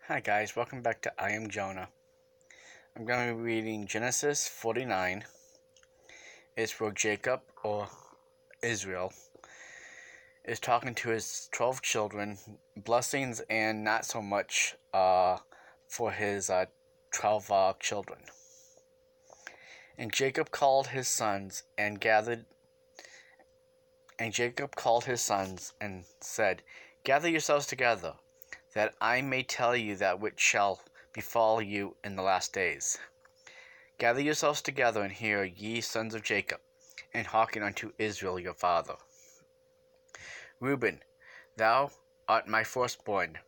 Hi guys, welcome back to I Am Jonah. I'm going to be reading Genesis 49. It's where Jacob, or Israel, is talking to his 12 children, blessings and not so much for his 12 children. And Jacob called his sons and said, "Gather yourselves together, that I may tell you that which shall befall you in the last days. Gather yourselves together and hear, ye sons of Jacob, and hearken unto Israel your father. Reuben, thou art my firstborn,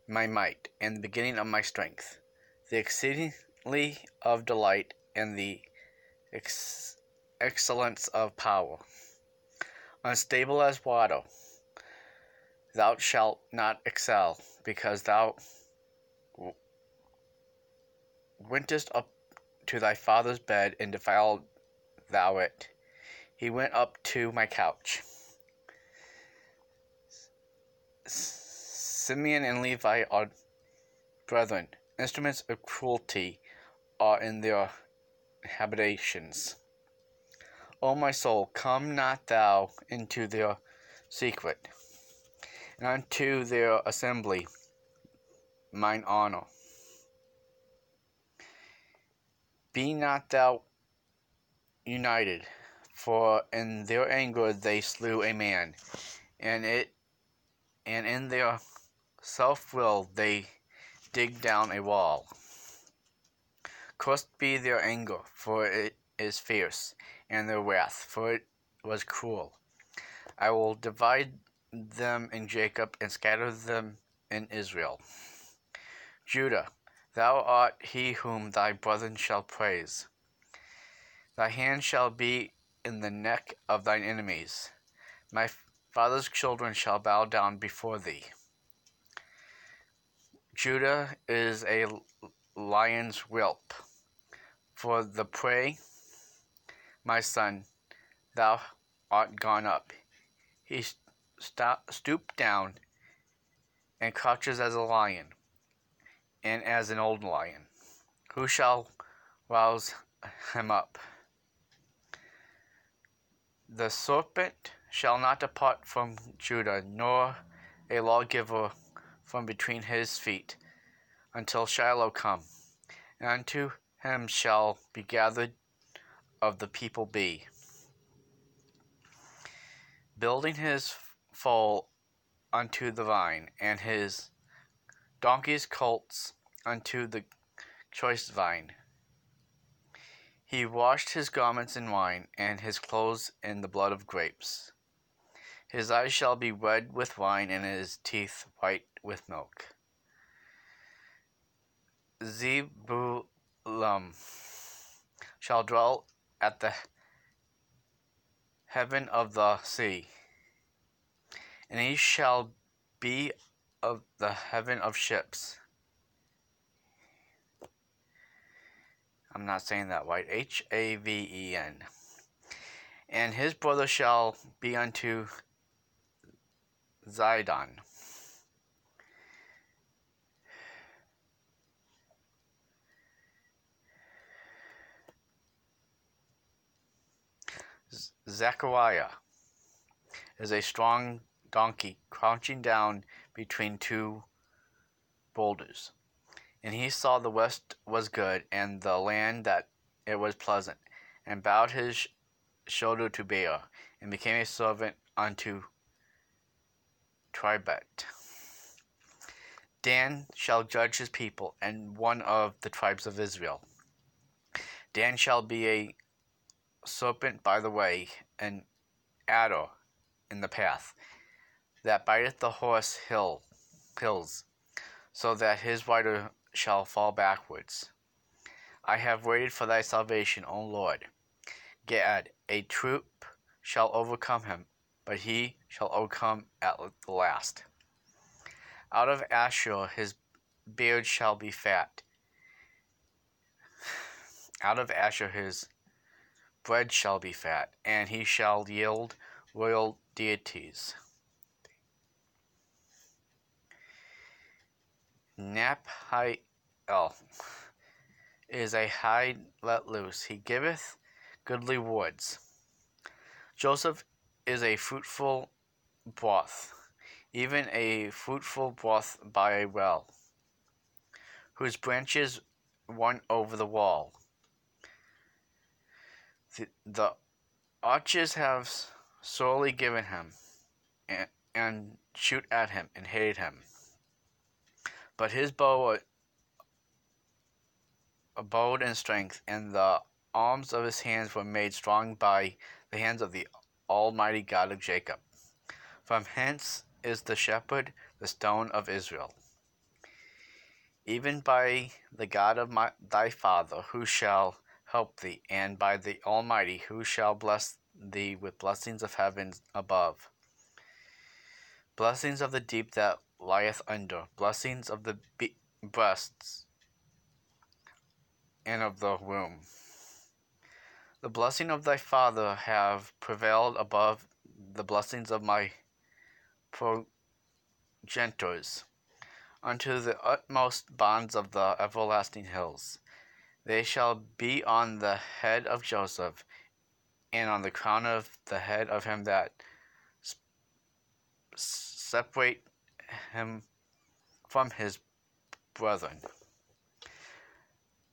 my might, and the beginning of my strength, the exceedingly of delight, and the excellence of power. Unstable as water, thou shalt not excel, because thou wentest up to thy father's bed, and defiled thou it. He went up to my couch. Simeon and Levi are brethren. Instruments of cruelty are in their habitations. O my soul, come not thou into their secret, and unto their assembly mine honor. Be not thou united, for in their anger they slew a man, and in their self-will they dig down a wall. Cursed be their anger, for it is fierce, and their wrath, for it was cruel. I will divide them in Jacob, and scatter them in Israel. Judah, thou art he whom thy brethren shall praise. Thy hand shall be in the neck of thine enemies. My father's children shall bow down before thee. Judah is a lion's whelp. For the prey, my son, thou art gone up. He stooped down and crouches as a lion, and as an old lion. Who shall rouse him up? The serpent shall not depart from Judah, nor a lawgiver from between his feet, until Shiloh come, and unto him shall be gathered of the people be. Building his foal unto the vine, and his donkey's colts unto the choice vine. He washed his garments in wine, and his clothes in the blood of grapes. His eyes shall be red with wine, and his teeth white with milk. Zebulun shall dwell at the heaven of the sea, and he shall be of the heaven of ships. I'm not saying that right. Haven. And his brother shall be unto Zidon. Zechariah is a strong donkey crouching down between two boulders. And he saw the west was good, and the land that it was pleasant, and bowed his shoulder to Baal, and became a servant unto Tribet. Dan shall judge his people, and one of the tribes of Israel. Dan shall be a serpent by the way, an adder in the path, that biteth the horse hills, so that his rider shall fall backwards. I have waited for thy salvation, O Lord. Gad, a troop shall overcome him, but he shall overcome at the last. Out of Asher his beard shall be fat. Out of Asher his bread shall be fat, and he shall yield royal deities. Naphiel is a hide let loose. He giveth goodly woods. Joseph is a fruitful broth, even a fruitful broth by a well, whose branches run over the wall. The archers have sorely given him, and shoot at him, and hated him. But his bow abode in strength, and the arms of his hands were made strong by the hands of the Almighty God of Jacob. From hence is the shepherd, the stone of Israel. Even by the God of thy father, who shall help thee, and by the Almighty, who shall bless thee with blessings of heaven above, blessings of the deep that lieth under, blessings of the breasts and of the womb. The blessing of thy father have prevailed above the blessings of my progenitors, unto the utmost bonds of the everlasting hills. They shall be on the head of Joseph, and on the crown of the head of him that separate him from his brethren.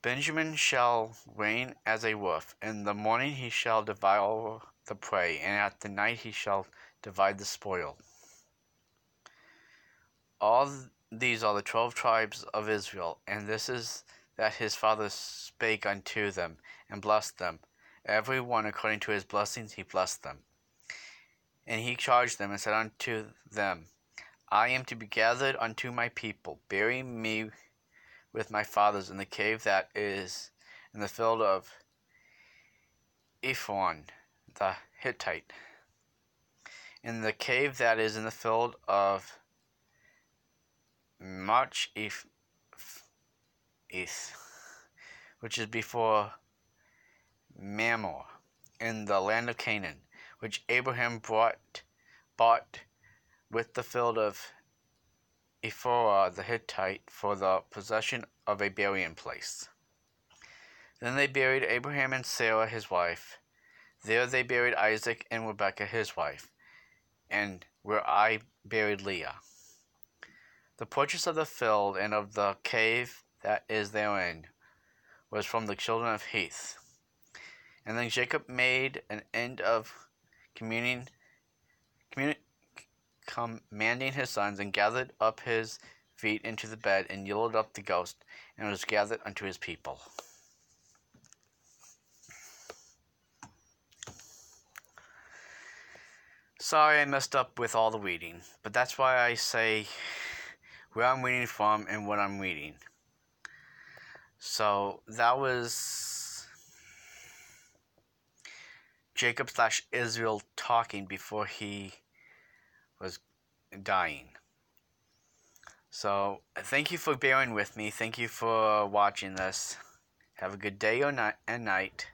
Benjamin shall reign as a wolf. In the morning he shall devour the prey, and at the night he shall divide the spoil. All these are the 12 tribes of Israel, and this is that his father spake unto them, and blessed them. Every one according to his blessings he blessed them. And he charged them, and said unto them, I am to be gathered unto my people. Bury me with my fathers in the cave that is in the field of Ephron the Hittite, in the cave that is in the field of Macheth, which is before Mamre, in the land of Canaan, which Abraham bought with the field of Ephron the Hittite for the possession of a burying place. Then they buried Abraham and Sarah his wife. There they buried Isaac and Rebekah his wife, and where I buried Leah. The purchase of the field and of the cave that is therein was from the children of Heth. And then Jacob made an end of commanding his sons, and gathered up his feet into the bed, and yielded up the ghost, and was gathered unto his people. Sorry I messed up with all the reading, but that's why I say where I'm reading from and what I'm reading. So that was Jacob/Israel talking before he was dying. So thank you for bearing with me. Thank you for watching this. Have a good day and night.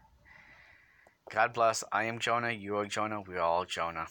God bless. I am Jonah. You are Jonah. We are all Jonah.